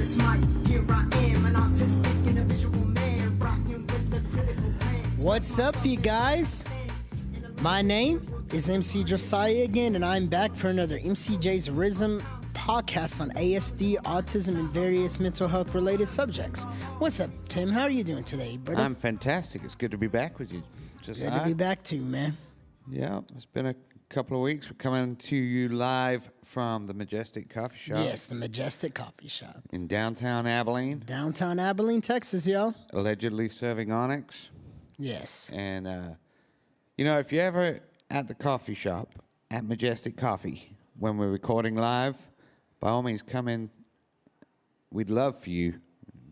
this mic, here I am, an artistic and a visual man, rocking with the critical plan. What's up, you guys? My name is MC Josiah again, and I'm back for another MCJ's Rizzism podcast on ASD, autism, and various mental health related subjects. What's up, Tim? How are you doing today, brother? I'm fantastic. It's good to be back with you. Good to be back too, man. Yeah, it's been a couple of weeks. We're coming to you live from the Majestic Coffee Shop. Yes, the Majestic Coffee Shop. In downtown Abilene. Downtown Abilene, Texas, yo. Allegedly serving Onyx. Yes. And, if you're ever at the coffee shop at Majestic Coffee when we're recording live, by all means come in. We'd love for you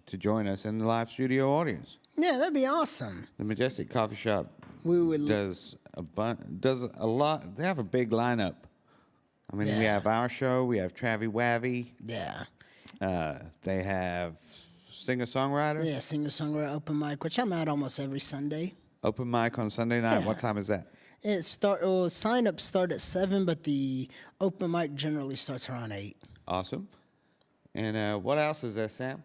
to join us in the live studio audience. Yeah, that'd be awesome. The Majestic Coffee Shop We would does a lot. They have a big lineup. I mean, we have our show. We have Travie Wavy. Yeah. They have singer-songwriter. Yeah, singer-songwriter open mic, which I'm at almost every Sunday. Open mic on Sunday night. Yeah. What time is that? Sign-ups start at 7, but the open mic generally starts around 8. Awesome. And what else is there, Sam?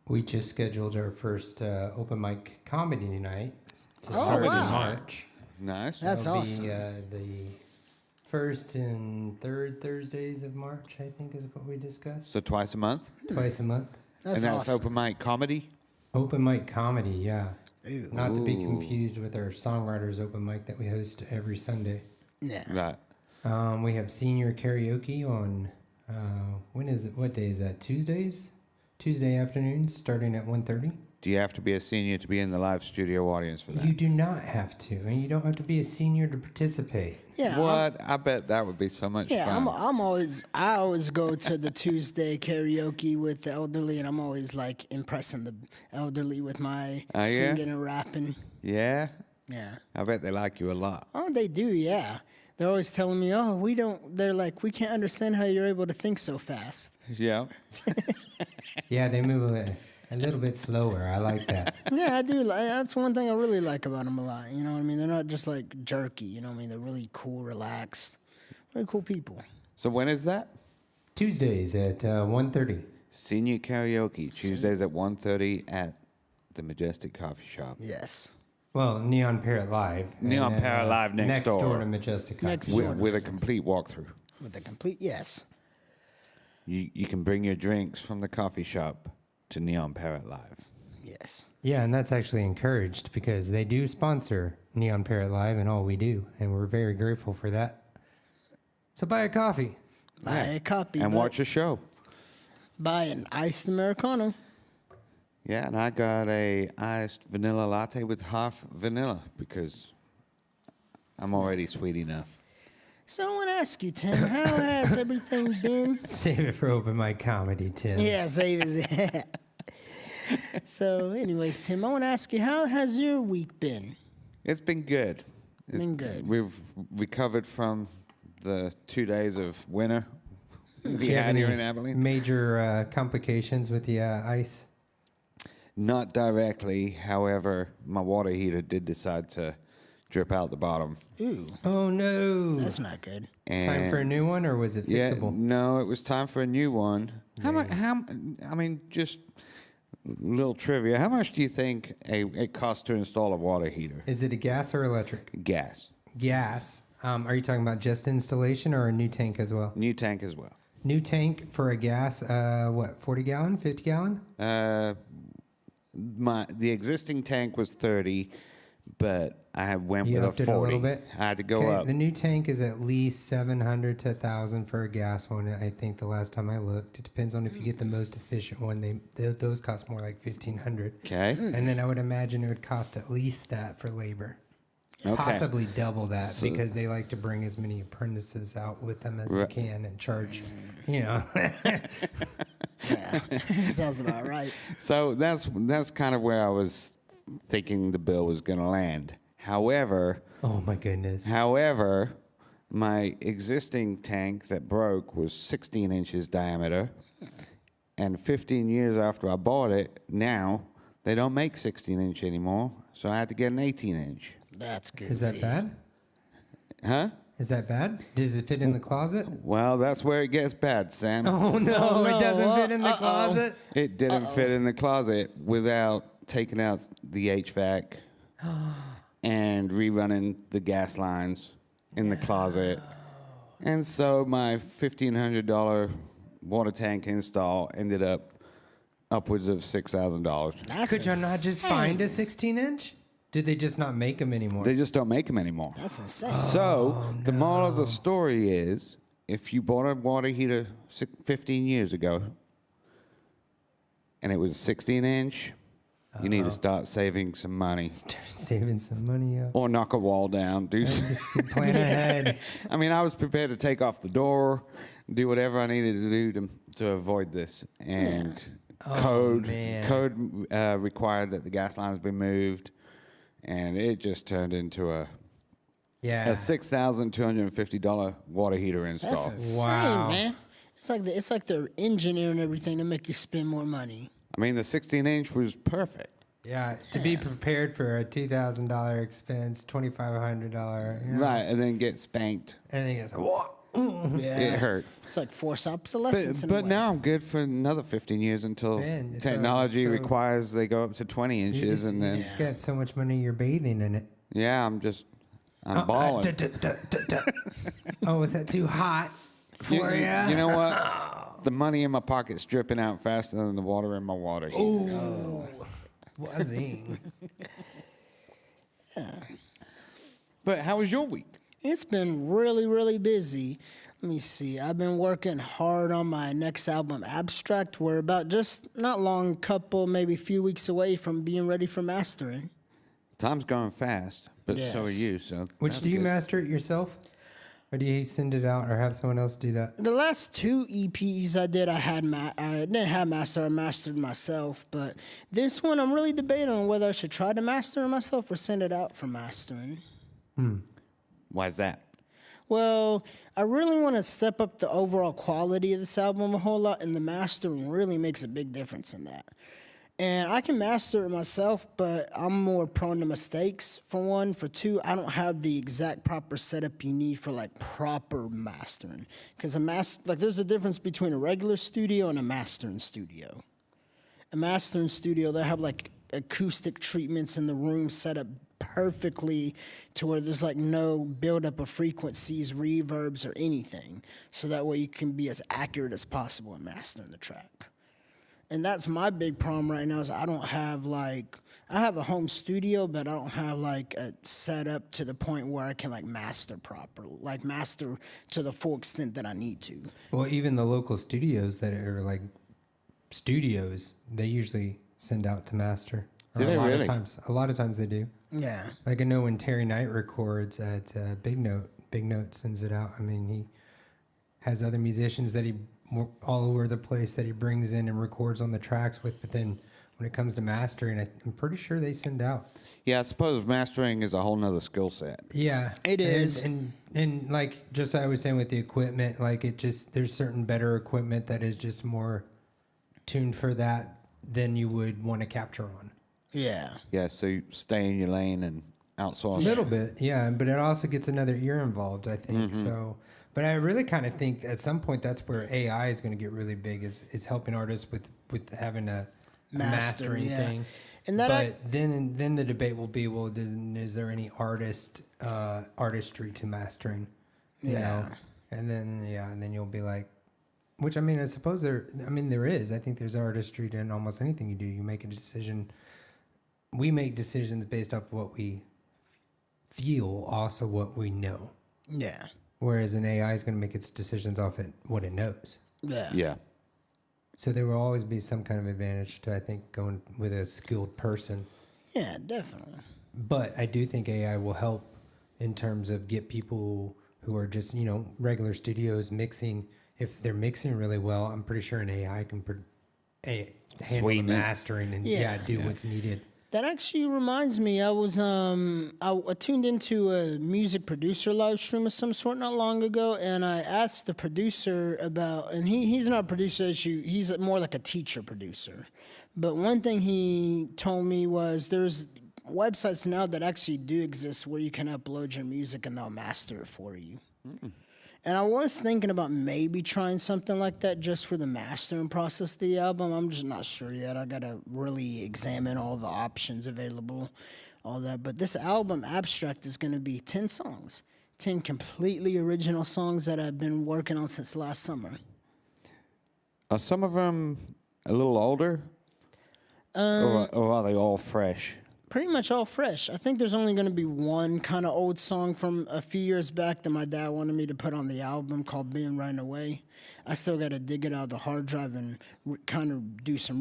We just scheduled our first open mic comedy night to start in wow. March. Nice. That's That'll awesome. be the first and third Thursdays of March, I think is what we discussed. So twice a month? Twice a month. That's and that's awesome. open mic comedy? Open mic comedy, yeah. Ooh. Not to be confused with our songwriters open mic that we host every Sunday. Yeah. Right. We have senior karaoke on, when is it? What day is that? Tuesdays? Tuesday afternoons starting at 1:30. Do you have to be a senior to be in the live studio audience for that? You do not have to, and you don't have to be a senior to participate. Yeah. What? I bet that would be so much fun. I always go to the Tuesday karaoke with the elderly, and I'm always like impressing the elderly with my Oh, yeah? singing and rapping. Yeah? Yeah. I bet they like you a lot. Oh, they do, yeah. They're always telling me, they're like, we can't understand how you're able to think so fast. Yeah. Yeah, they move a little bit slower. I like that. Yeah, I do. That's one thing I really like about them a lot. You know what I mean? They're not just like jerky. You know what I mean? They're really cool, relaxed, very cool people. So when is that? Tuesdays at 1:30. Senior karaoke, Tuesdays at 1:30 at the Majestic Coffee Shop. Yes. Well, Neon Parrot Live. Neon and, Parrot Live next door. Next door to Majestic Coffee. Next Shop. door. With a complete walkthrough. With a complete yes. You can bring your drinks from the coffee shop to Neon Parrot Live. Yes. Yeah, and that's actually encouraged because they do sponsor Neon Parrot Live and all we do, and we're very grateful for that. So buy a coffee. Buy a copy. And but watch a show. Buy an iced Americano. Yeah, and I got a iced vanilla latte with half vanilla because I'm already sweet enough. So I want to ask you, Tim, how has everything been? Save it for open mic comedy, Tim. Yeah, save it. So, anyways, Tim, I want to ask you, how has your week been? It's been good. It's Been good. We've recovered from the 2 days of winter we Do you have had here any in Abilene. major complications with the ice? Not directly. However, my water heater did decide to drip out the bottom. Ooh, Oh, no. that's not good. And Time for a new one, or was it yeah, fixable? no, it was time for a new one. Just little trivia. How much do you think it costs to install a water heater? Is it a gas or electric? Gas. Gas. Are you talking about just installation or a new tank as well? New tank as well. New tank for a gas, 40 gallon, 50 gallon? The existing tank was 30, but I went You with upped a it 40. a little bit? I had to go Okay, up. the new tank is at least 700 to 1,000 for a gas one. I think the last time I looked, it depends on if you get the most efficient one. Those cost more like 1,500. Okay. And then I would imagine it would cost at least that for labor. Okay. Possibly double that because they like to bring as many apprentices out with them as Right. they can and charge, you know. Yeah, sounds about right. So that's kind of where I was thinking the bill was going to land. However, Oh my goodness. my existing tank that broke was 16 inches diameter, and 15 years after I bought it, now they don't make 16-inch anymore, so I had to get an 18-inch. That's good. Is that bad? Huh? Is that bad? Does it fit in the closet? Well, that's where it gets bad, Sam. Oh no, it doesn't fit in the closet. It didn't fit in the closet without taking out the HVAC and rerunning the gas lines in the closet. And so my $1,500 water tank install ended up upwards of $6,000. Could you not just find a 16-inch? Did they just not make them anymore? They just don't make them anymore. That's insane. So the moral of the story is, if you bought a water heater 15 years ago and it was 16-inch, you need to start saving some money. Start saving some money up. Or knock a wall down. Just plan ahead. I mean, I was prepared to take off the door, do whatever I needed to do to avoid this. And code required that the gas lines be moved. And it just turned into a $6,250 water heater install. That's insane, man. It's like they're engineering everything to make you spend more money. I mean, the 16-inch was perfect. Yeah, to be prepared for a $2,000 expense, $2,500. Right, and then get spanked. And then it's what? Yeah. It hurt. It's like forced obsolescence. in a But way. now I'm good for another 15 years until Man, so- technology requires they go up to 20 inches. You And then, just got so much money, you're bathing in it. yeah, I'm balling. Oh, is that too hot for you? You know what? The money in my pocket's dripping out faster than the water in my water heater. Ooh. Wuzzing. But how was your week? It's been really, really busy. Let me see. I've been working hard on my next album, Abstract. We're about just not long, maybe a few weeks away from being ready for mastering. Time's going fast, but so are Yes. you. So Which that's do you good. master it yourself? Or do you send it out or have someone else do that? The last two EPs I did, I didn't have master. I mastered myself. But this one, I'm really debating on whether I should try to master it myself or send it out for mastering. Why's that? Well, I really want to step up the overall quality of this album a whole lot, and the mastering really makes a big difference in that. And I can master it myself, but I'm more prone to mistakes, for one. For two, I don't have the exact proper setup you need for, like, proper mastering. Because there's a difference between a regular studio and a mastering studio. A mastering studio, they have, like, acoustic treatments in the room set up perfectly to where there's like no buildup of frequencies, reverbs, or anything. So that way you can be as accurate as possible in mastering the track. And that's my big problem right now is I have a home studio, but I don't have like a setup to the point where I can like master to the full extent that I need to. Well, even the local studios that are like studios, they usually send out to master. Do they really? A lot of times they do. Yeah. Like I know when Terry Knight records at Big Note sends it out. I mean, he has other musicians that he all over the place that he brings in and records on the tracks with. But then when it comes to mastering, I'm pretty sure they send out. Yeah, I suppose mastering is a whole nother skill set. Yeah, It is. And like just I was saying with the equipment, like there's certain better equipment that is just more tuned for that than you would want to capture on. Yeah. Yeah, so you stay in your lane and outsource. A little bit, yeah, but it also gets another ear involved, I think. So, but I really kind of think at some point that's where AI is going to get really big, is helping artists with having a mastering yeah. thing. And that but then the debate will be, well, is there any artistry to mastering? You know? And then you'll be like, which I mean, I suppose there is. I think there's artistry in almost anything you do. You make a decision. We make decisions based off what we feel, also what we know. Yeah. Whereas an AI is going to make its decisions off what it knows. Yeah. Yeah. So there will always be some kind of advantage to, I think, going with a skilled person. Yeah, definitely. But I do think AI will help in terms of get people who are just, regular studios mixing. If they're mixing really well, I'm pretty sure an AI can handle the Sweeten it. mastering and do what's needed. That actually reminds me, I was I tuned into a music producer live stream of some sort not long ago, and I asked the producer about, and he's not a producer, he's more like a teacher producer. But one thing he told me was there's websites now that actually do exist where you can upload your music and they'll master it for you. And I was thinking about maybe trying something like that just for the mastering process of the album. I'm just not sure yet. I gotta really examine all the options available, all that. But this album, Abstract, is gonna be 10 songs, 10 completely original songs that I've been working on since last summer. Are some of them a little older? Or are they all fresh? Pretty much all fresh. I think there's only going to be one kind of old song from a few years back that my dad wanted me to put on the album called Being Run Away. I still got to dig it out of the hard drive and kind of do some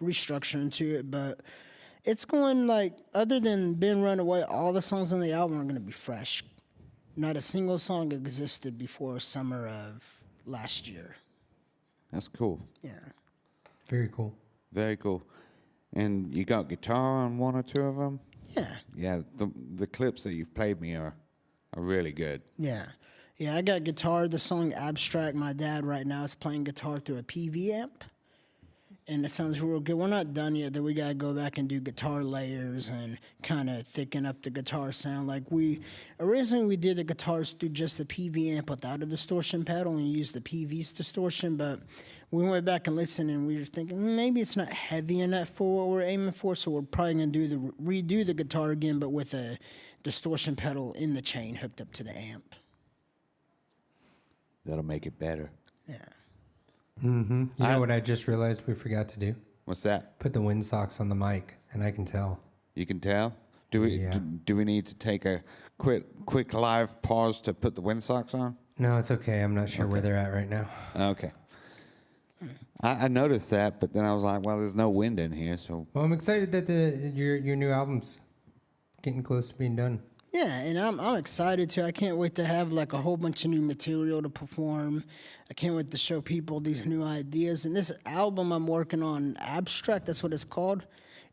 restructuring to it. But it's going like, other than Being Run Away, all the songs on the album are going to be fresh. Not a single song existed before summer of last year. That's cool. Yeah. Very cool. Very cool. And you got guitar on one or two of them? Yeah. Yeah, the clips that you've played me are really good. Yeah. Yeah, I got guitar. The song Abstract, my dad right now is playing guitar through a PV amp. And it sounds real good. We're not done yet, though. We got to go back and do guitar layers and kind of thicken up the guitar sound. Like originally we did the guitars through just the PV amp without a distortion pedal and used the PV's distortion, but we went back and listened and we were thinking maybe it's not heavy enough for what we're aiming for, so we're probably going to redo the guitar again, but with a distortion pedal in the chain hooked up to the amp. That'll make it better. Yeah. Mm-hmm. You know what I just realized we forgot to do? What's that? Put the wind socks on the mic, and I can tell. You can tell? Do we Yeah. do we need to take a quick live pause to put the wind socks on? No, it's okay. I'm not sure where they're at right now. Okay. I noticed that, but then I was like, well, there's no wind in here, so Well, I'm excited that your new album's getting close to being done. Yeah, and I'm excited too. I can't wait to have like a whole bunch of new material to perform. I can't wait to show people these new ideas. And this album I'm working on, Abstract, that's what it's called.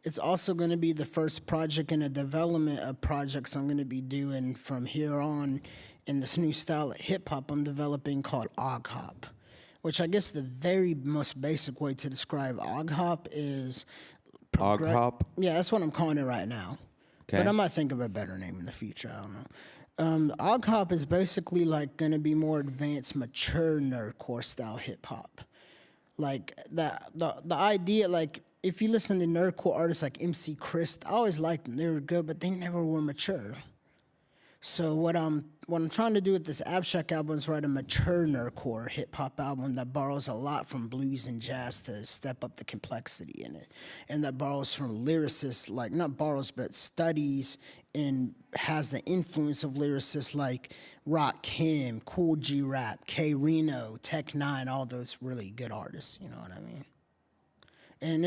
It's also going to be the first project in a development of projects I'm going to be doing from here on in this new style of hip hop I'm developing called Og Hop, which I guess the very most basic way to describe Og Hop is Og Hop? Yeah, that's what I'm calling it right now. Okay. But I might think of a better name in the future. I don't know. Og Hop is basically like going to be more advanced, mature nerdcore style hip hop. Like the idea, like if you listen to nerdcore artists like MC Chris, I always liked them. They were good, but they never were mature. So what I'm trying to do with this Abstract album is write a mature nerdcore hip hop album that borrows a lot from blues and jazz to step up the complexity in it, and that borrows from lyricists, like not borrows but studies and has the influence of lyricists like Rakim, Cool G Rap, K Reno, Tech Nine, all those really good artists. You know what I mean? And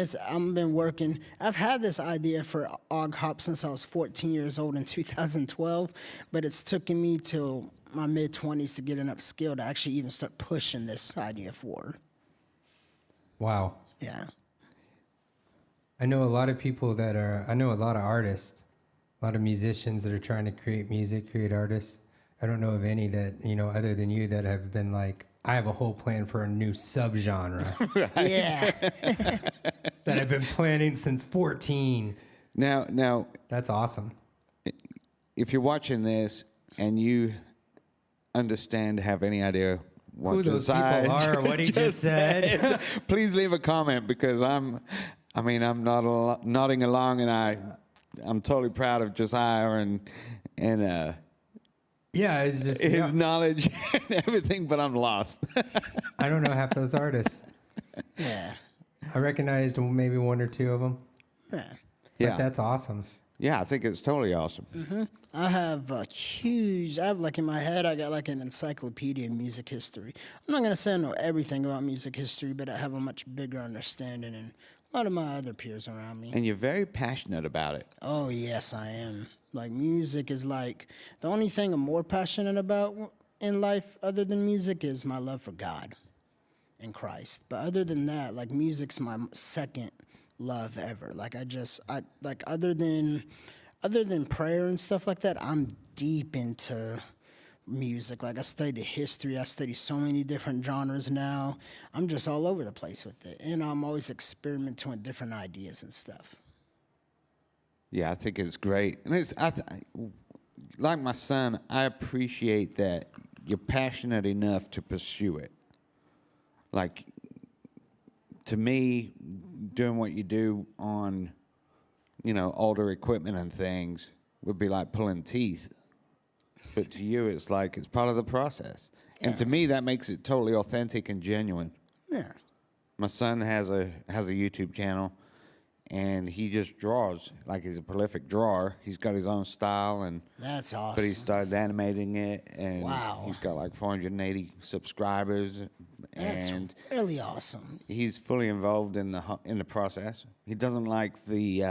I've had this idea for Og Hop since I was 14 years old in 2012, but it's taken me till my mid-20s to get enough skill to actually even start pushing this idea forward. Wow. Yeah. I know a lot of artists, a lot of musicians that are trying to create music, create artists. I don't know of any that, other than you that have been like, I have a whole plan for a new subgenre Yeah. that I've been planning since 14. Now, That's awesome. if you're watching this and you have any idea what Who those people Josiah are, what he just said. please leave a comment because I'm nodding along and I'm totally proud of Josiah and Yeah, it's just his knowledge and everything, but I'm lost. I don't know half those artists. Yeah. I recognized maybe one or two of them. Yeah. Yeah. But that's awesome. Yeah, I think it's totally awesome. I have like in my head, I got like an encyclopedia in music history. I'm not going to say I know everything about music history, but I have a much bigger understanding than a lot of my other peers around me. And you're very passionate about it. Oh, yes, I am. Like, music is like, the only thing I'm more passionate about in life other than music is my love for God and Christ. But other than that, like, music's my second love ever. Like, other than prayer and stuff like that, I'm deep into music. Like, I study history. I study so many different genres now. I'm just all over the place with it. And I'm always experimenting with different ideas and stuff. Yeah, I think it's great. And like my son, I appreciate that you're passionate enough to pursue it. Like, to me, doing what you do on, older equipment and things would be like pulling teeth. But to you, it's like it's part of the process. And to me, that makes it totally authentic and genuine. Yeah. My son has a YouTube channel, and he just draws. Like, he's a prolific drawer. He's got his own style, and That's awesome. but he started animating it, and Wow. he's got like 480 subscribers. That's And really awesome. he's fully involved in the process. He doesn't like he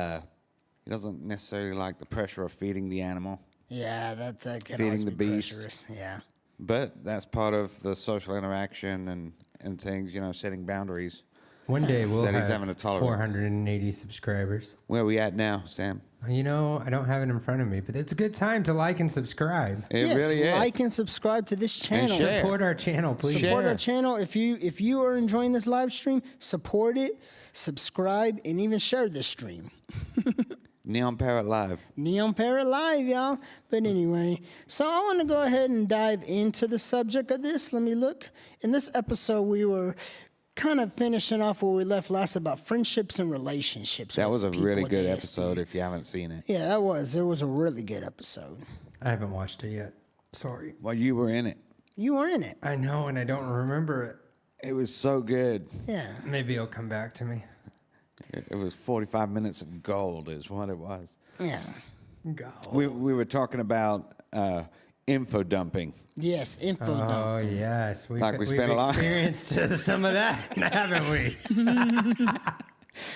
doesn't necessarily like the pressure of feeding the animal, Yeah, that can Feeding always the be beast. pressurous. Yeah. but that's part of the social interaction and things. Setting boundaries. One day we'll That he's have having to tolerate. 480 subscribers. Where are we at now, Sam? I don't have it in front of me, but it's a good time to like and subscribe. It Yes, really is. like and subscribe to this channel. share. Support our channel, please. Support Share. our channel. If you are enjoying this live stream, support it, subscribe, and even share this stream. Neon Parrot Live. Neon Parrot Live, y'all. But anyway, so I want to go ahead and dive into the subject of this. Let me look. In this episode, we were kind of finishing off where we left last about friendships and relationships. That with was a people really with good ASD. episode. If you haven't seen it, Yeah, that was. It was a really good episode. I haven't watched it yet. Sorry. well, you were in it. You were in it. I know, and I don't remember it. It was so good. Yeah. Maybe it'll come back to me. It was 45 minutes of gold, is what it was. Yeah. Go. We were talking about info dumping. Yes, info dump. Oh yes, we've spent a lot- experienced some of that, haven't we?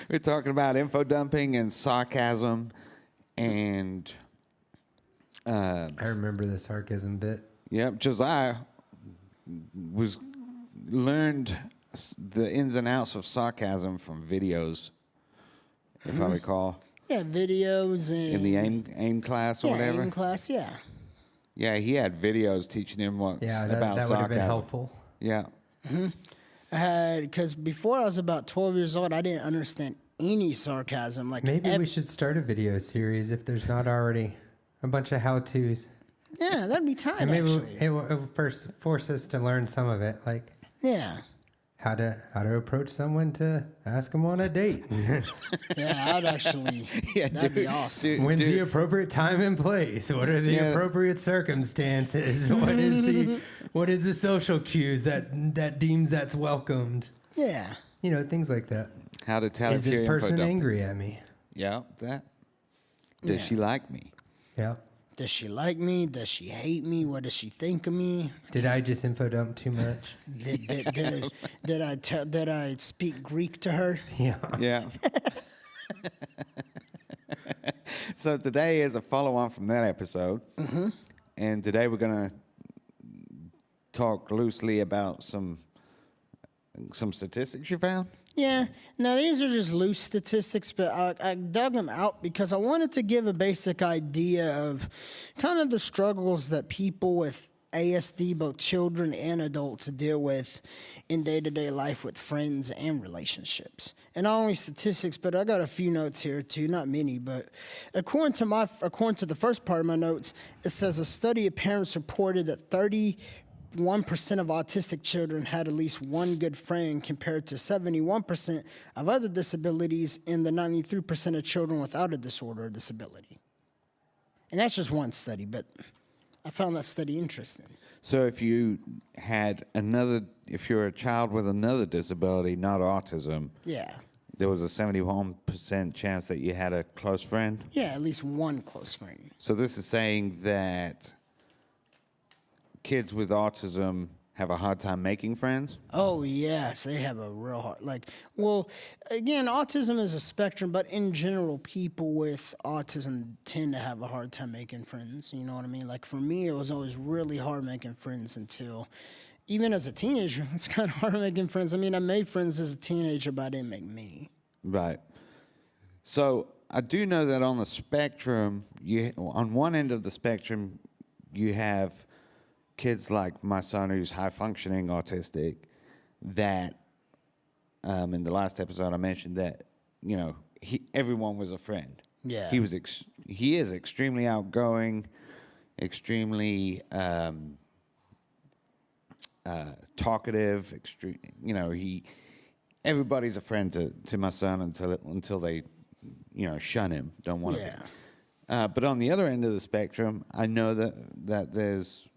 We're talking about info dumping and sarcasm, and I remember the sarcasm bit. Josiah learned the ins and outs of sarcasm from videos, if I recall, Yeah, videos and in the AIM class or yeah, whatever. AIM class. Yeah. Yeah, he had videos teaching him Yeah, about that would have been sarcasm. helpful. Yeah. I had because before I was about 12 years old, I didn't understand any sarcasm. Like Maybe we should start a video series if there's not already a bunch of how-tos. yeah, that'd be time And maybe actually. it will first force us to learn some of it, like Yeah. how to approach someone to ask them on a date. Yeah, I'd actually. That'd be awesome. When's the appropriate time and place? What are the Yeah. appropriate circumstances? What is the social cues that deems that's welcomed? Yeah. Things like that. How to tell Is if this you're info person dumping. angry at me? Yeah, that. Does Yeah. she like me? Yeah. Does she like me? Does she hate me? What does she think of me? Did I just info dump too much? Did I speak Greek to her? Yeah. Yeah. So today is a follow-on from that episode, and today we're gonna talk loosely about some statistics you found. Yeah. Now, these are just loose statistics, but I dug them out because I wanted to give a basic idea of kind of the struggles that people with ASD, both children and adults, deal with in day-to-day life with friends and relationships. And not only statistics, but I got a few notes here too, not many, but according to the first part of my notes, it says a study of parents reported that 31% of autistic children had at least one good friend compared to 71% of other disabilities and the 93% of children without a disorder or disability. And that's just one study, but I found that study interesting. So if you're a child with another disability, not autism, Yeah. there was a 71% chance that you had a close friend. Yeah, at least one close friend. So this is saying that kids with autism have a hard time making friends. Oh, yes, they have a real hard, again, autism is a spectrum, but in general, people with autism tend to have a hard time making friends. You know what I mean? Like for me, it was always really hard making friends until, even as a teenager, it's kind of hard making friends. I mean, I made friends as a teenager, but I didn't make many. Right. So I do know that on the spectrum, on one end of the spectrum, you have kids like my son who's high functioning autistic that in the last episode I mentioned that everyone was a friend. Yeah. He is extremely outgoing, extremely talkative, extreme. You know, everybody's a friend to my son until they, you know, shun him, don't want to. Yeah. But on the other end of the spectrum, I know that there's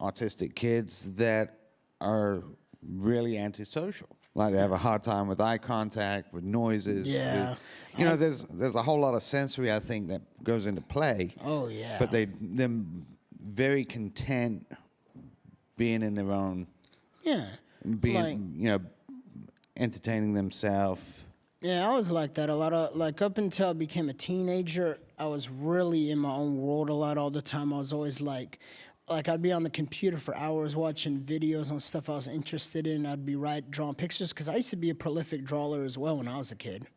autistic kids that are really antisocial. Like they have a hard time with eye contact, with noises. Yeah. You know, there's a whole lot of sensory, I think, that goes into play. Oh, yeah. But they're very content being in their own, Yeah. being, you know, entertaining themselves. Yeah, I was like that a lot of up until I became a teenager, I was really in my own world a lot all the time. I was always like I'd be on the computer for hours watching videos on stuff I was interested in. I'd be drawing pictures because I used to be a prolific drawer as well when I was a kid.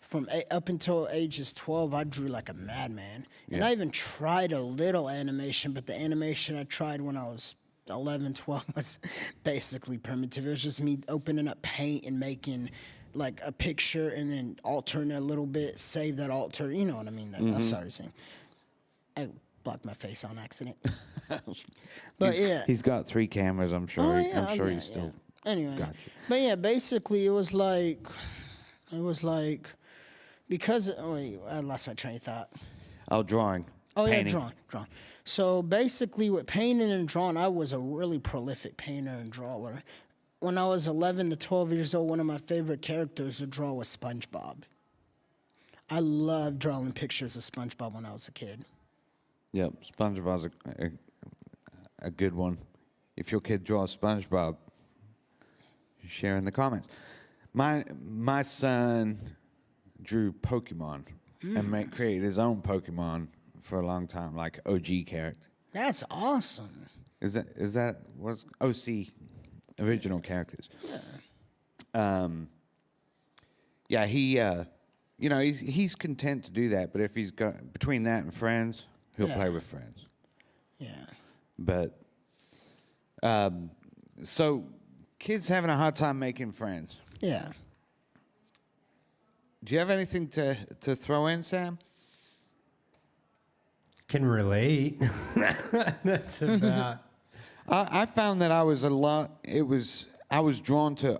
From up until ages 12, I drew like a madman. And I even tried a little animation, but the animation I tried when I was 11, 12 was basically primitive. It was just me opening up Paint and making like a picture and then altering it a little bit, save that alter. You know what I mean? I'm sorry, Sam. I blocked my face on accident. But He's got 3 cameras. I'm sure. Oh, yeah, I'm sure yeah, he's still. Anyway, got you. but yeah, basically it was like because I lost my train of thought. Oh, drawing. Oh painting. yeah, drawing. So basically, with painting and drawing, I was a really prolific painter and drawer. When I was 11 to 12 years old, one of my favorite characters to draw was SpongeBob. I loved drawing pictures of SpongeBob when I was a kid. Yep, SpongeBob's a good one. If your kid draws SpongeBob, share in the comments. My son drew Pokemon and created his own Pokemon for a long time, like OG character. That's awesome. Is that was OC original characters? Yeah. Yeah, he you know, he's content to do that, but if he's got between that and friends, he'll play with friends. Yeah. But so kids having a hard time making friends. Yeah. Do you have anything to throw in, Sam? Can relate. That's about. I found that I was I was drawn to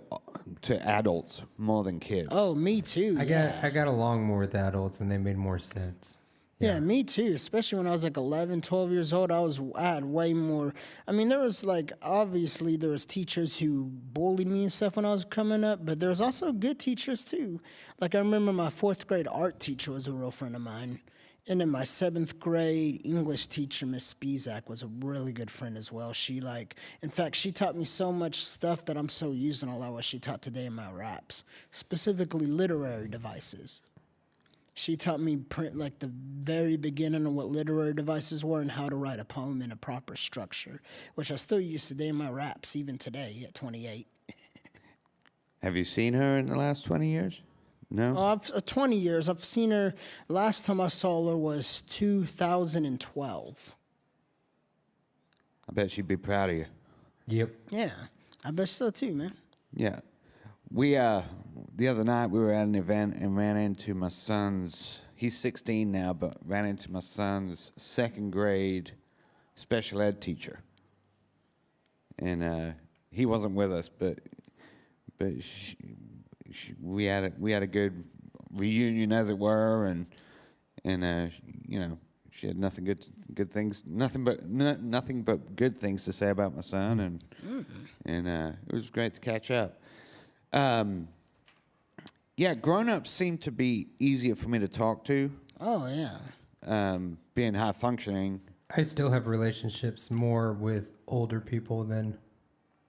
adults more than kids. Oh, me too. I got along more with adults, and they made more sense. Yeah, me too. Especially when I was like 11, 12 years old, I had way more. I mean, there was like, obviously there was teachers who bullied me and stuff when I was coming up, but there was also good teachers too. Like I remember my 4th grade art teacher was a real friend of mine. And then my 7th grade English teacher, Miss Spizak, was a really good friend as well. In fact, she taught me so much stuff that I'm so using a lot of what she taught today in my raps, specifically literary devices. She taught me like the very beginning of what literary devices were and how to write a poem in a proper structure, which I still use today in my raps, even today at 28. Have you seen her in the last 20 years? No? 20 years. I've seen her. Last time I saw her was 2012. I bet she'd be proud of you. Yep. Yeah, I bet so too, man. Yeah. We, the other night, we were at an event and ran into my son's, he's 16 now, but ran into my son's 2nd grade special ed teacher. And he wasn't with us, but we had a good reunion, as it were, and you know, she had nothing but good things to say about my son, and it was great to catch up. Yeah, grown-ups seem to be easier for me to talk to. Oh, yeah. Being high functioning. I still have relationships more with older people than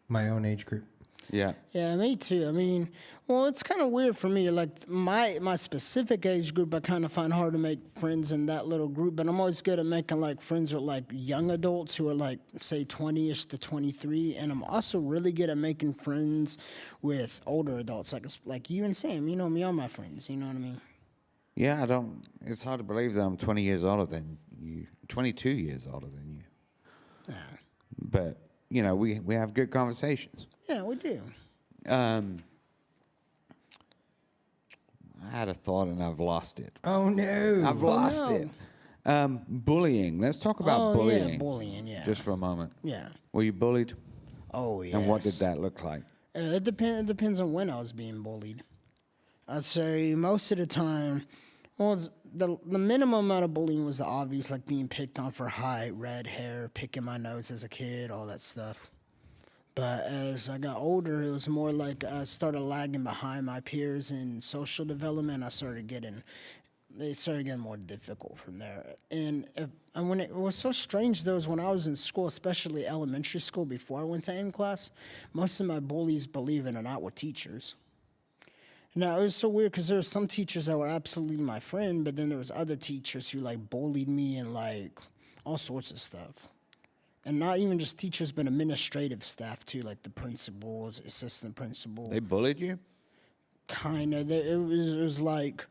my own age group. Yeah. Yeah, me too. I mean, well, it's kind of weird for me. Like my specific age group, I kind of find hard to make friends in that little group. But I'm always good at making like friends with like young adults who are like say 20ish to 23, and I'm also really good at making friends with older adults, like you and Sam. You know me, all my friends. You know what I mean? Yeah, it's hard to believe that I'm 20 years older than you, 22 years older than you. Yeah. But you know, we have good conversations. Yeah, we do. I had a thought and I've lost it. Oh no! I've lost no. it. Bullying. Let's talk about bullying. Yeah, bullying. Yeah. Just for a moment. Yeah. Were you bullied? Oh yeah. And what did that look like? It depends on when I was being bullied. I'd say most of the time, well, the minimum amount of bullying was the obvious, like being picked on for height, red hair, picking my nose as a kid, all that stuff. But as I got older, it was more like I started lagging behind my peers in social development. They started getting more difficult from there. And when it was so strange, though, is when I was in school, especially elementary school, before I went to AIM class, most of my bullies, believe it or not, were teachers. Now, it was so weird because there were some teachers that were absolutely my friend, but then there was other teachers who, like, bullied me and, like, all sorts of stuff. And not even just teachers, but administrative staff, too, like the principals, assistant principal. They bullied you? Kind of. It was like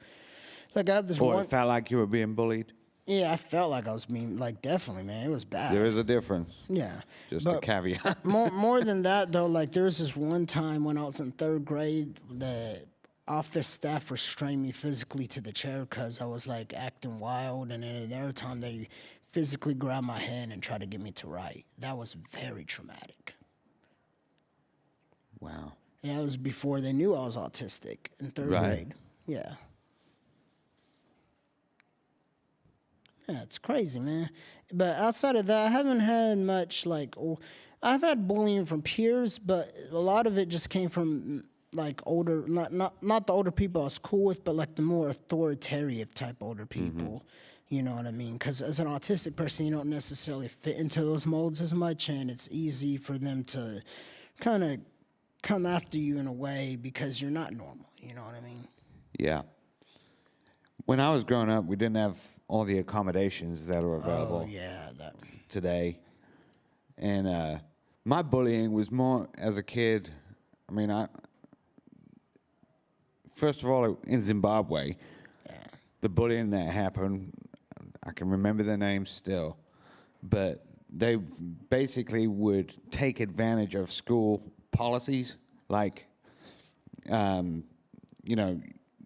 I have this Or one. it felt like you were being bullied? Yeah, I felt like I was being, like, definitely, man. It was bad. There is a difference. Yeah. Just a But caveat. more than that, though, like, there was this one time when I was in third grade, the office staff restrained me physically to the chair because I was, like, acting wild. And then another time they physically grabbed my hand and tried to get me to write. That was very traumatic. Wow. And that was before they knew I was autistic in third Right. grade. Yeah. Yeah, it's crazy, man. But outside of that, I haven't had much, like, I've had bullying from peers, but a lot of it just came from, like, older, not the older people I was cool with, but, like, the more authoritative type older people. You know what I mean? Because as an autistic person, you don't necessarily fit into those molds as much, and it's easy for them to kind of come after you in a way because you're not normal. You know what I mean? Yeah. When I was growing up, we didn't have all the accommodations that are Oh, available yeah. That. today. And my bullying was more as a kid. I mean, first of all, in Zimbabwe, the bullying that happened, I can remember their names still, but they basically would take advantage of school policies, like, you know,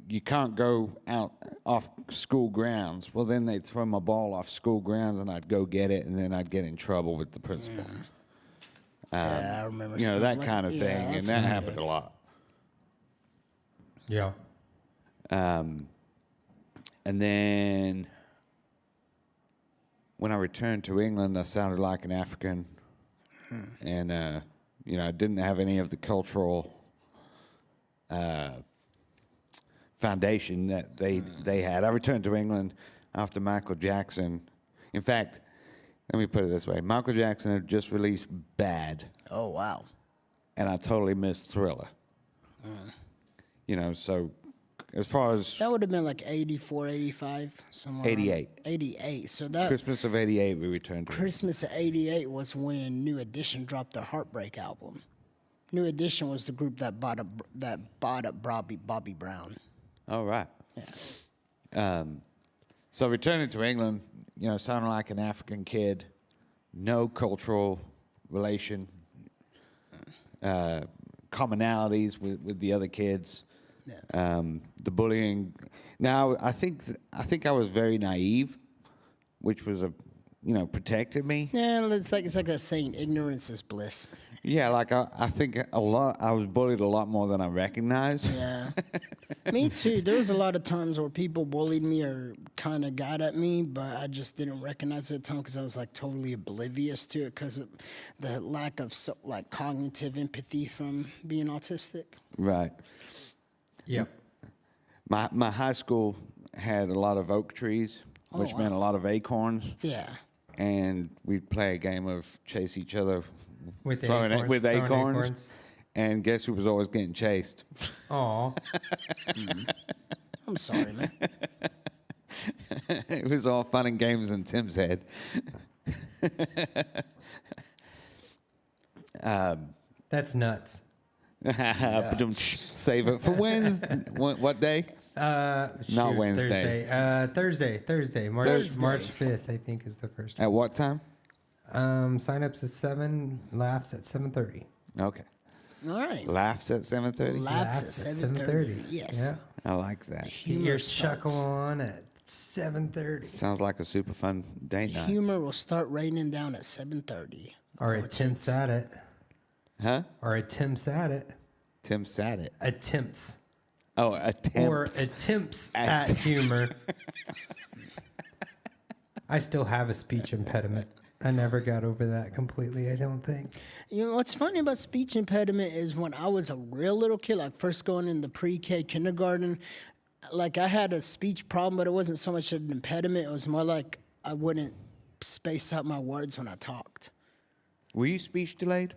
you can't go out off school grounds. Well, then they'd throw my ball off school grounds, and I'd go get it, and then I'd get in trouble with the principal. Yeah, I remember. You know, stuff that like- kind of yeah, thing, and that's that not happened good. a lot. Yeah. And then when I returned to England, I sounded like an African. And, you know, I didn't have any of the cultural foundation that they had. I returned to England after Michael Jackson. In fact, let me put it this way. Michael Jackson had just released Bad, Oh, wow. and I totally missed Thriller. You know, so as far as That would have been like 84, 85, somewhere. around- 88. 88. So that Christmas of '88, we returned to. Christmas of 88 was when New Edition dropped their Heartbreak album. New Edition was the group that bought up Bobby Brown. Oh, right. Yeah. So returning to England, you know, sounding like an African kid, no cultural relation, commonalities with the other kids, the bullying. Now, I think I was very naive, which was protected me. Yeah, it's like that saying, ignorance is bliss. Yeah, like I think I was bullied a lot more than I recognized. Yeah. Me too. There was a lot of times where people bullied me or kind of got at me, but I just didn't recognize it at the time because I was like totally oblivious to it because of the lack of like cognitive empathy from being autistic. Right. Yep. My high school had a lot of oak trees, which meant a lot of acorns. Yeah. And we'd play a game of chase each other With throwing acorns. with throwing acorns. And guess who was always getting chased? Aw. I'm sorry, man. It was all fun and games in Tim's head. That's nuts. Save it for Wednesday. What day? Not Wednesday. Thursday. March 5th, I think, is the first one. At what time? Sign-ups at 7, laughs at 7:30. Okay. All right. Laughs at 7:30. Laughs at 7:30. Yes. Yeah. I like that. Get Humor your starts. chuckle on at 7:30. Sounds like a super fun date night. Humor will start raining down at 7:30. All right, Tim sat it. Huh? Or attempts at it. Tim sat it. Attempts. Oh, attempts. Or attempts at humor. I still have a speech impediment. I never got over that completely, I don't think. You know, what's funny about speech impediment is when I was a real little kid, like first going in the pre-K kindergarten, like I had a speech problem, but it wasn't so much an impediment. It was more like I wouldn't space out my words when I talked. Were you speech delayed?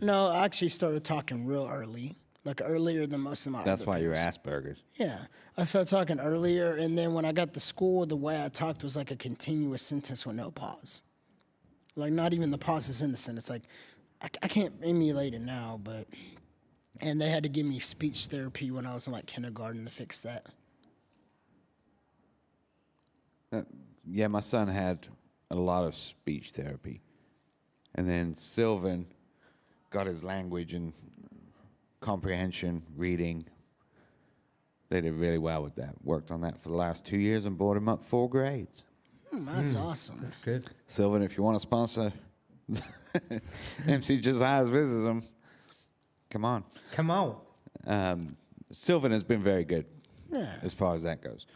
No, I actually started talking real early, like earlier than most of my That's other why you're peers. Asperger's. Yeah. I started talking earlier, and then when I got to school, the way I talked was like a continuous sentence with no pause. Like, not even the pauses in the sentence. Like, I can't emulate it now, but... And they had to give me speech therapy when I was in, like, kindergarten to fix that. Yeah, my son had a lot of speech therapy. And then Sylvan got his language and comprehension, reading. They did really well with that. Worked on that for the last 2 years and brought him up 4 grades. That's awesome. That's good. Sylvan, if you want to sponsor MC Josiah's Rizzism, come on. Come on. Sylvan has been very good Yeah. as far as that goes.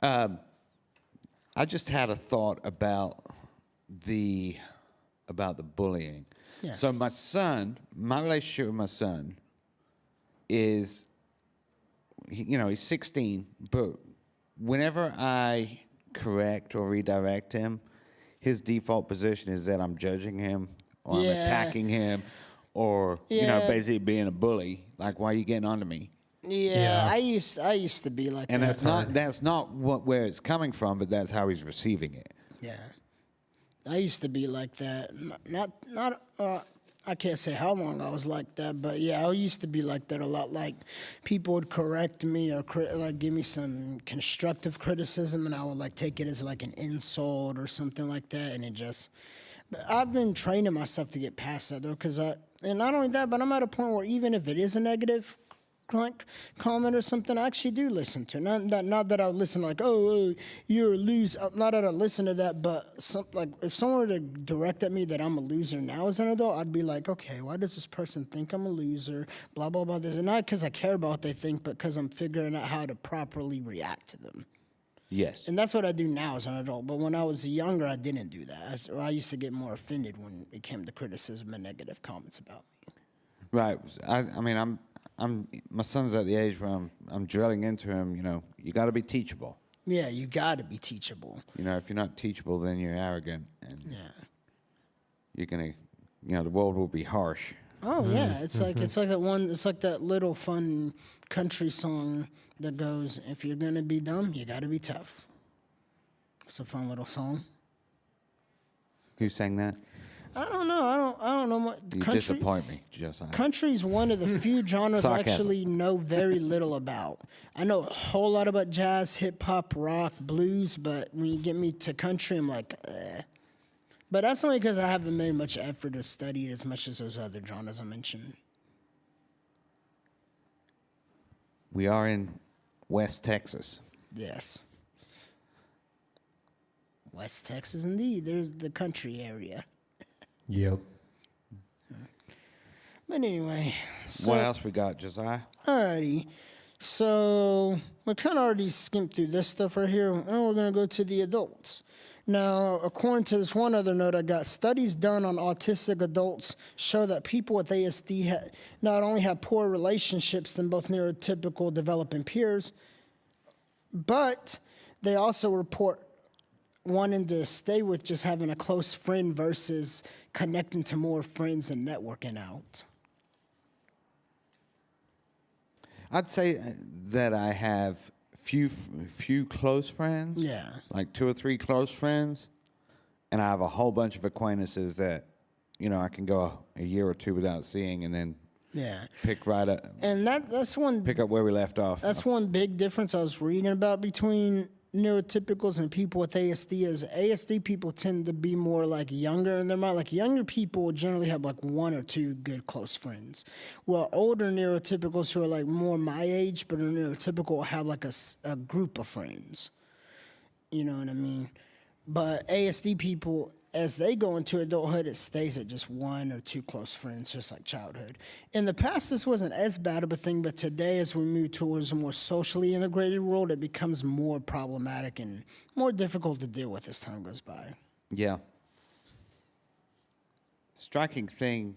I just had a thought about the bullying. Yeah. So my relationship with my son is, he's 16, but whenever I correct or redirect him, his default position is that I'm judging him or Yeah. I'm attacking him or, Yeah. basically being a bully. Like, why are you getting onto me? Yeah, Yeah. I used to be like And that. that's not where it's coming from, but that's how he's receiving it. Yeah. I used to be like that. I can't say how long I was like that, but yeah, I used to be like that a lot. Like, people would correct me or like give me some constructive criticism, and I would like take it as like an insult or something like that, and it just. But I've been training myself to get past that though, and not only that, but I'm at a point where even if it is a negative like comment or something, I actually do listen to it. Not that I would listen like, oh, you're a loser. Not that I listen to that, but like if someone were to direct at me that I'm a loser now as an adult, I'd be like, okay, why does this person think I'm a loser? Blah blah blah. This, and not because I care about what they think, but because I'm figuring out how to properly react to them. Yes. And that's what I do now as an adult. But when I was younger, I didn't do that. I used to get more offended when it came to criticism and negative comments about me. Right. I mean, my son's at the age where I'm drilling into him, you got to be teachable. Yeah, you got to be teachable. If you're not teachable, then you're arrogant and Yeah. you're going to, the world will be harsh. Oh yeah, it's like that one. It's like that little fun country song that goes, "If you're gonna be dumb, you gotta be tough." It's a fun little song. Who sang that? I don't know. I don't know what You disappoint me, Josiah. Country's one of the few genres I Sarcasm. actually know very little about. I know a whole lot about jazz, hip hop, rock, blues, but when you get me to country, I'm like, eh. But that's only because I haven't made much effort to study it as much as those other genres I mentioned. We are in West Texas. Yes. West Texas, indeed. There's the country area. Yep. But anyway. So, What else we got, Josiah? alrighty. So, we kind of already skimmed through this stuff right here, and we're going to go to the adults. Now, according to this one other note I got, studies done on autistic adults show that people with ASD not only have poor relationships than both neurotypical developing peers, but they also report wanting to stay with just having a close friend versus connecting to more friends and networking out. I'd say that I have few close friends. Yeah. Like 2 or 3 close friends. And I have a whole bunch of acquaintances that, I can go a year or 2 without seeing and then Yeah. pick right up, And that's one pick up where we left off. That's one big difference I was reading about between neurotypicals and people with ASD is ASD people tend to be more like younger in their mind. Like younger people generally have like 1 or 2 good close friends. Well, older neurotypicals who are like more my age but are neurotypical have like a group of friends. You know what I mean? But ASD people, as they go into adulthood, it stays at just one or two close friends, just like childhood. In the past, this wasn't as bad of a thing, but today, as we move towards a more socially integrated world, it becomes more problematic and more difficult to deal with as time goes by. Yeah. Striking thing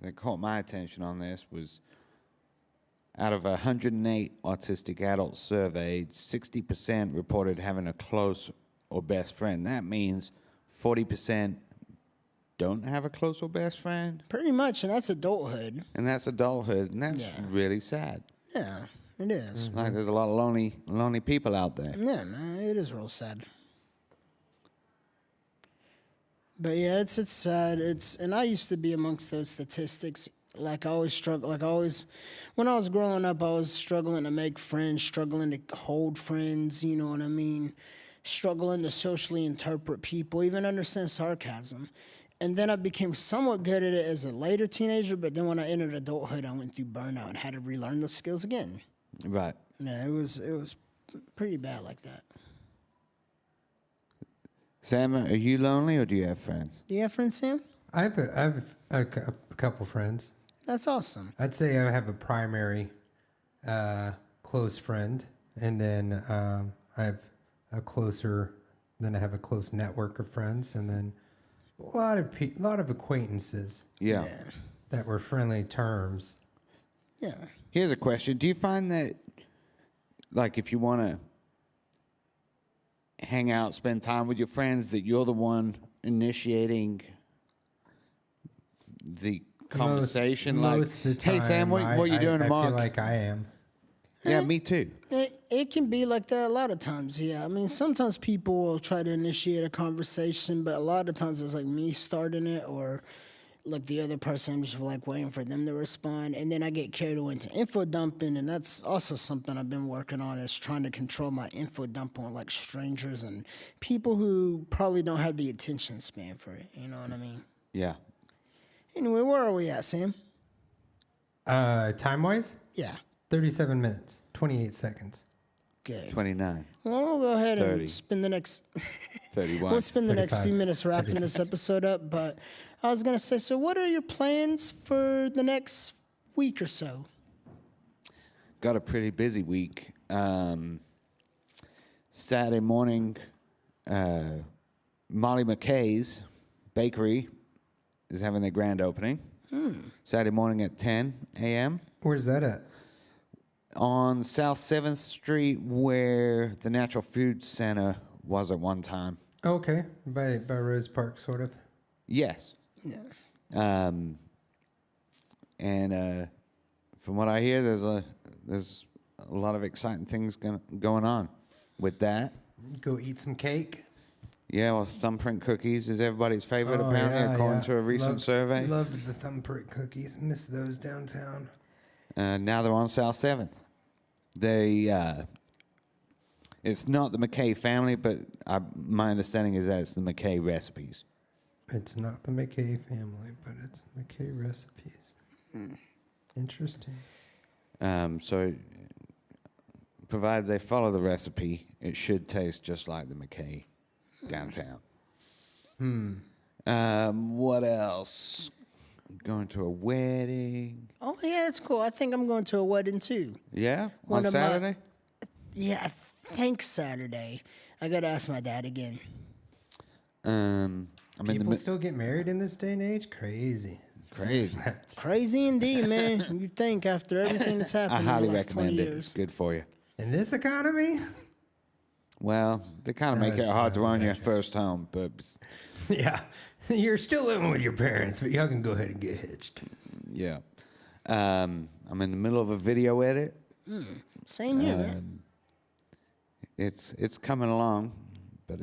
that caught my attention on this was out of 108 autistic adults surveyed, 60% reported having a close or best friend. That means 40% don't have a close or best friend. Pretty much, and that's adulthood. And that's adulthood, and that's really sad. Yeah, it is. Like there's a lot of lonely people out there. Yeah, man, it is real sad. But yeah, it's sad. And I used to be amongst those statistics. Like I always struggle. When I was growing up, I was struggling to make friends, struggling to hold friends. You know what I mean? Struggling to socially interpret people, even understand sarcasm. And then I became somewhat good at it as a later teenager. But then when I entered adulthood, I went through burnout and had to relearn those skills again. Right. Yeah, it was pretty bad like that. Sam, are you lonely or do you have friends? Do you have friends, Sam? I have a couple friends. That's awesome. I'd say I have a primary close friend, and then I have a closer. Then I have a close network of friends, and then a lot of acquaintances Yeah. that were friendly terms. Yeah. Here's a question. Do you find that, like, if you want to hang out, spend time with your friends, that you're the one initiating the conversation? Most of the time, hey, Sam, what are you doing tomorrow? I feel like I am. Yeah, me too. It can be like that a lot of times, yeah. I mean, sometimes people will try to initiate a conversation, but a lot of times it's like me starting it or like the other person, I'm just like waiting for them to respond. And then I get carried away into info dumping, and that's also something I've been working on, is trying to control my info dump on like strangers and people who probably don't have the attention span for it. You know what I mean? Yeah. Anyway, where are we at, Sam? Time-wise, Yeah. 37 minutes, 28 seconds. Good. 29, Well, we'll go ahead 30. and spend the next 31. we'll spend the next 35, few minutes wrapping this 36. episode up. But I was gonna say, so what are your plans for the next week or so? Got a pretty busy week. Saturday morning, Molly McKay's Bakery is having their grand opening. Saturday morning at 10 a.m. Where's that at? on South 7th Street where the Natural Food Center was at one time. Okay, by Rose Park, sort of. Yes. Yeah. And from what I hear, there's a lot of exciting things going on with that. Go eat some cake. Yeah, well, thumbprint cookies is everybody's favorite, apparently, according to a recent survey. Loved the thumbprint cookies. Miss those downtown. Now they're on South 7th. It's not the McKay family, but my understanding is that it's the McKay recipes. It's not the McKay family, but it's McKay recipes. Interesting. So, provided they follow the recipe, it should taste just like the McKay downtown. What else? Going to a wedding. Oh, yeah, that's cool. I think I'm going to a wedding, too. Yeah? One On of my- Saturday? Yeah, I think Saturday. I got to ask my dad again. I'm in the People still get married in this day and age? Crazy. crazy. Crazy indeed, man. You'd think after everything that's I happened in highly the last 20 recommend it. years. It's good for you. In this economy? Well, they kind of No, make it that's- hard to that's own your actually- first home, but Yeah. You're still living with your parents, but y'all can go ahead and get hitched. yeah. I'm in the middle of a video edit. Same here, man. It's coming along, but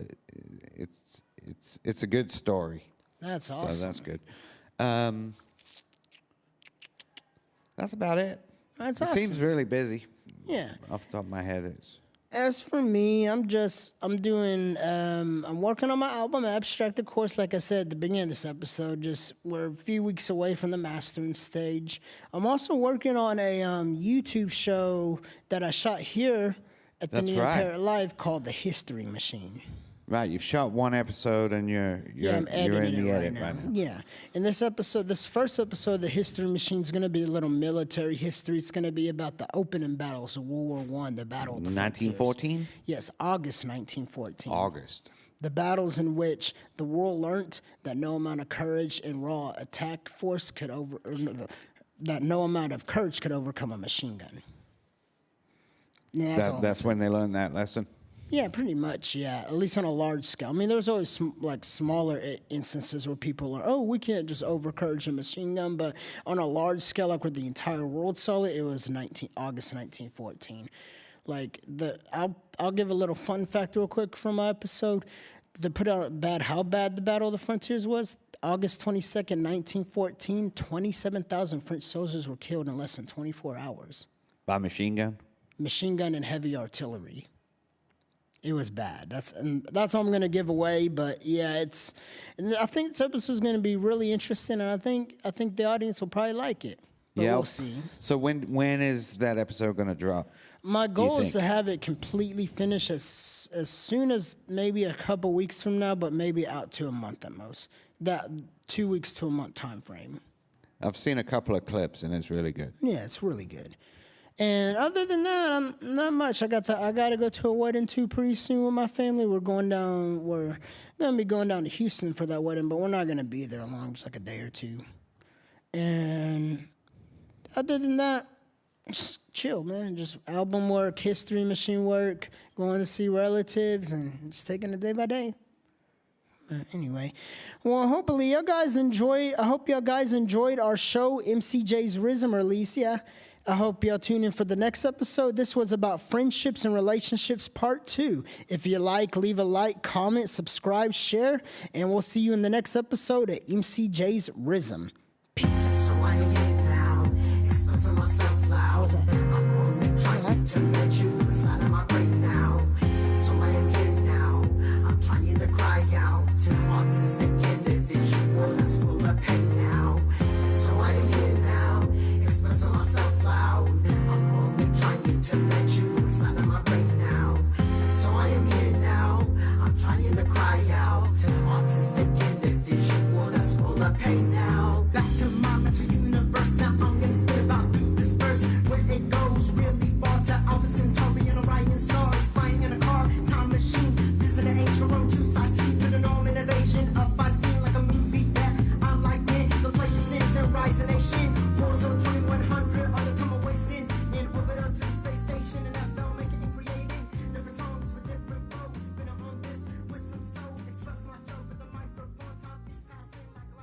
it's a good story. That's awesome. So that's good. That's about it. That's It awesome. seems really busy. Yeah. Off the top of my head, it's As for me, I'm working on my album Abstract, of course, like I said at the beginning of this episode, we're a few weeks away from the mastering stage. I'm also working on a YouTube show that I shot here at the That's Neon right. Parrot Live called The History Machine. Right, you've shot one episode and you're I'm in editing the it edit right right now. now. Yeah. In this episode, this first episode, the History Machine is going to be a little military history. It's going to be about the opening battles of World War I, the Battle of the Frontiers. 1914? Yes, August 1914. August. The battles in which the world learned that no amount of courage and raw attack force could that no amount of courage could overcome a machine gun. And That's when they learned that lesson. yeah, pretty much. Yeah, at least on a large scale. I mean, there's always like smaller instances where people are, oh, we can't just overcourage a machine gun, but on a large scale, like where the entire world saw it, it was August 1914. Like I'll give a little fun fact real quick from my episode. To put out how bad the Battle of the Frontiers was. August 22nd, 1914, 27,000 French soldiers were killed in less than 24 hours. By machine gun? Machine gun and heavy artillery. It was bad. That's all I'm gonna give away. But yeah, I think this episode is gonna be really interesting, and I think the audience will probably like it. But Yeah. we'll see. So when is that episode going to drop? My goal is think? to have it completely finished as soon as maybe a couple weeks from now, but maybe out to a month at most. That 2 weeks to a month time frame. I've seen a couple of clips and it's really good. Yeah, it's really good. And other than that, I'm not much. I got to go to a wedding too pretty soon with my family. We're gonna be going down to Houston for that wedding, but we're not gonna be there long, just like a day or two. And other than that, just chill, man. Just album work, History Machine work, going to see relatives, and just taking it day by day. Anyway, well, hopefully y'all guys enjoy. I hope y'all guys enjoyed our show, MCJ's Rizzism, or at least, yeah. I hope y'all tune in for the next episode. This was about friendships and relationships, part 2. If you like, leave a like, comment, subscribe, share, and we'll see you in the next episode at MCJ's Rizzism. So I get loud, expressing myself loud.